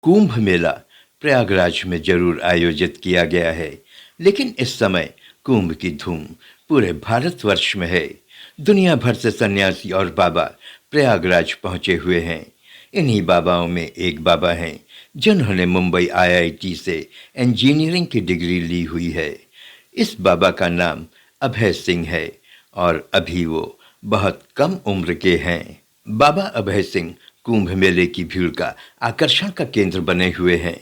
कुंभ मेला प्रयागराज में जरूर आयोजित किया गया है, लेकिन इस समय कुंभ की धूम पूरे भारतवर्ष में है। दुनिया भर से सन्यासी और बाबा प्रयागराज पहुंचे हुए हैं। इन्हीं बाबाओं में एक बाबा हैं जिन्होंने मुंबई आईआईटी से इंजीनियरिंग की डिग्री ली हुई है। इस बाबा का नाम अभय सिंह है और अभी वो बहुत कम उम्र के हैं। बाबा अभय सिंह कुंभ मेले की भीड़ का आकर्षण का केंद्र बने हुए हैं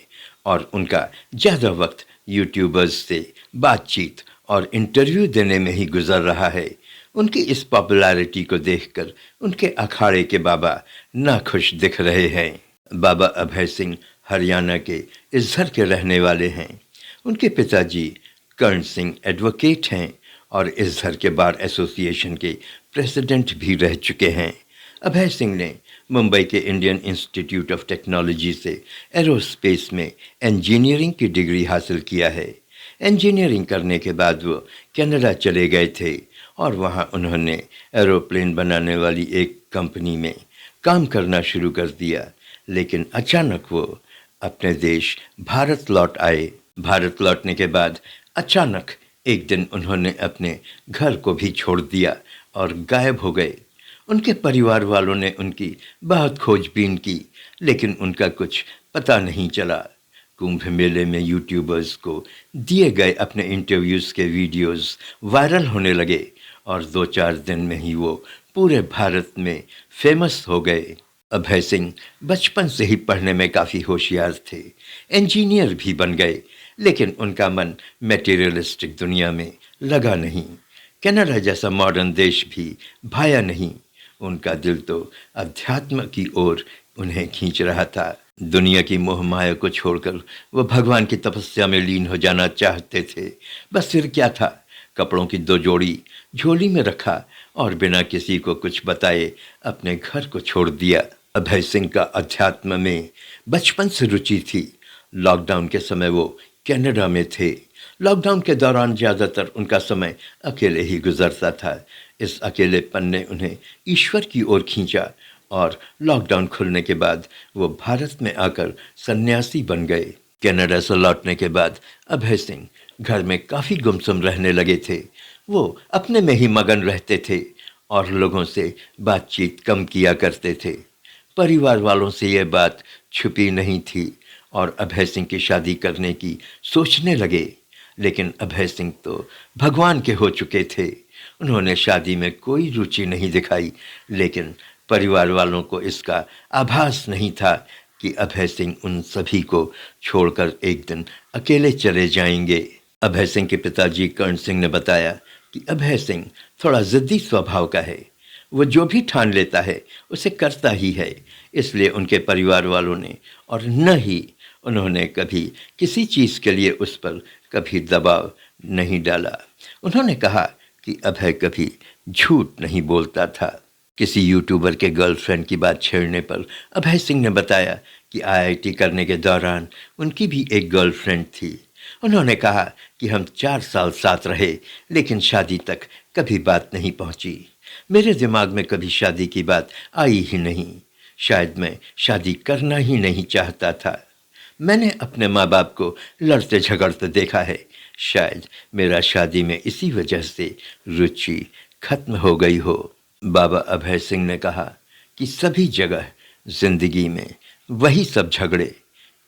और उनका ज़्यादा वक्त यूट्यूबर्स से बातचीत और इंटरव्यू देने में ही गुजर रहा है। उनकी इस पॉपुलैरिटी को देखकर उनके अखाड़े के बाबा नाखुश दिख रहे हैं। बाबा अभय सिंह हरियाणा के इजहर के रहने वाले हैं। उनके पिताजी कर्ण सिंह एडवोकेट हैं और इजहर के बार एसोसिएशन के प्रेसिडेंट भी रह चुके हैं। अभय सिंह ने मुंबई के इंडियन इंस्टीट्यूट ऑफ टेक्नोलॉजी से एरोस्पेस में इंजीनियरिंग की डिग्री हासिल किया है। इंजीनियरिंग करने के बाद वो कनाडा चले गए थे और वहाँ उन्होंने एरोप्लेन बनाने वाली एक कंपनी में काम करना शुरू कर दिया, लेकिन अचानक वो अपने देश भारत लौट आए। भारत लौटने के बाद अचानक एक दिन उन्होंने अपने घर को भी छोड़ दिया और गायब हो गए। उनके परिवार वालों ने उनकी बहुत खोजबीन की, लेकिन उनका कुछ पता नहीं चला। कुंभ मेले में यूट्यूबर्स को दिए गए अपने इंटरव्यूज़ के वीडियोस वायरल होने लगे और 2-4 दिन में ही वो पूरे भारत में फेमस हो गए। अभय सिंह बचपन से ही पढ़ने में काफ़ी होशियार थे, इंजीनियर भी बन गए, लेकिन उनका मन मटेरियलिस्टिक दुनिया में लगा नहीं। कनाडा जैसा मॉडर्न देश भी भाया नहीं। उनका दिल तो अध्यात्म की ओर उन्हें खींच रहा था। दुनिया की मोह माया को छोड़कर वो भगवान की तपस्या में लीन हो जाना चाहते थे। बस फिर क्या था, कपड़ों की 2 जोड़ी झोली में रखा और बिना किसी को कुछ बताए अपने घर को छोड़ दिया। अभय सिंह का अध्यात्म में बचपन से रुचि थी। लॉकडाउन के समय वो कनाडा में थे। लॉकडाउन के दौरान ज़्यादातर उनका समय अकेले ही गुजरता था। इस अकेलेपन ने उन्हें ईश्वर की ओर खींचा और लॉकडाउन खुलने के बाद वो भारत में आकर सन्यासी बन गए। कनाडा से लौटने के बाद अभय सिंह घर में काफ़ी गुमसुम रहने लगे थे। वो अपने में ही मगन रहते थे और लोगों से बातचीत कम किया करते थे। परिवार वालों से ये बात छुपी नहीं थी और अभय सिंह की शादी करने की सोचने लगे, लेकिन अभय सिंह तो भगवान के हो चुके थे। उन्होंने शादी में कोई रुचि नहीं दिखाई, लेकिन परिवार वालों को इसका आभास नहीं था कि अभय सिंह उन सभी को छोड़कर एक दिन अकेले चले जाएंगे। अभय सिंह के पिताजी कर्ण सिंह ने बताया कि अभय सिंह थोड़ा ज़िद्दी स्वभाव का है। वो जो भी ठान लेता है उसे करता ही है। इसलिए उनके परिवार वालों ने और न ही उन्होंने कभी किसी चीज़ के लिए उस पर कभी दबाव नहीं डाला। उन्होंने कहा कि अभय कभी झूठ नहीं बोलता था। किसी यूट्यूबर के गर्लफ्रेंड की बात छेड़ने पर अभय सिंह ने बताया कि आईआईटी करने के दौरान उनकी भी एक गर्लफ्रेंड थी। उन्होंने कहा कि हम 4 साल साथ रहे, लेकिन शादी तक कभी बात नहीं पहुंची। मेरे दिमाग में कभी शादी की बात आई ही नहीं। शायद मैं शादी करना ही नहीं चाहता था। मैंने अपने माँ बाप को लड़ते झगड़ते देखा है। शायद मेरा शादी में इसी वजह से रुचि खत्म हो गई हो। बाबा अभय सिंह ने कहा कि सभी जगह जिंदगी में वही सब झगड़े,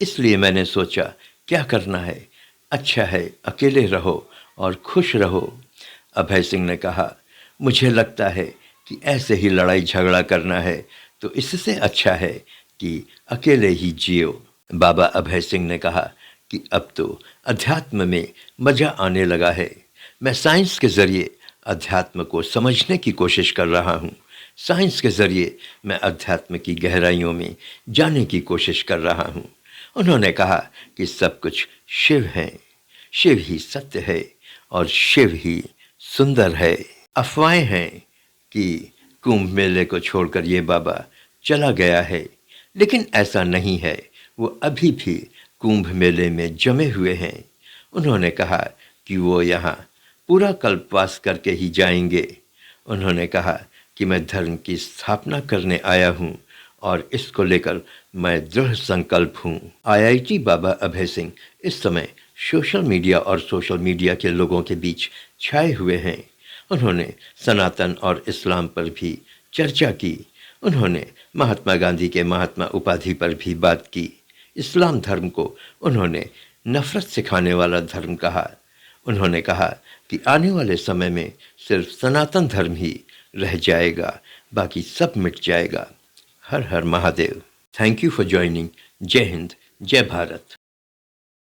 इसलिए मैंने सोचा क्या करना है, अच्छा है अकेले रहो और खुश रहो। अभय सिंह ने कहा, मुझे लगता है कि ऐसे ही लड़ाई झगड़ा करना है तो इससे अच्छा है कि अकेले ही जियो। बाबा अभय सिंह ने कहा कि अब तो अध्यात्म में मज़ा आने लगा है। मैं साइंस के ज़रिए अध्यात्म को समझने की कोशिश कर रहा हूँ। साइंस के ज़रिए मैं अध्यात्म की गहराइयों में जाने की कोशिश कर रहा हूँ। उन्होंने कहा कि सब कुछ शिव है, शिव ही सत्य है और शिव ही सुंदर है। अफवाहें हैं कि कुंभ मेले को छोड़कर ये बाबा चला गया है, लेकिन ऐसा नहीं है। वो अभी भी कुंभ मेले में जमे हुए हैं। उन्होंने कहा कि वो यहाँ पूरा कल्पवास करके ही जाएंगे। उन्होंने कहा कि मैं धर्म की स्थापना करने आया हूँ और इसको लेकर मैं दृढ़ संकल्प हूँ। आईआईटी बाबा अभय सिंह इस समय सोशल मीडिया और सोशल मीडिया के लोगों के बीच छाए हुए हैं। उन्होंने सनातन और इस्लाम पर भी चर्चा की। उन्होंने महात्मा गांधी के महात्मा उपाधि पर भी बात की। इस्लाम धर्म को उन्होंने नफरत सिखाने वाला धर्म कहा। उन्होंने कहा कि आने वाले समय में सिर्फ सनातन धर्म ही रह जाएगा, बाकी सब मिट जाएगा। हर हर Mahadev. Thank you for joining. जय हिंद, जय भारत।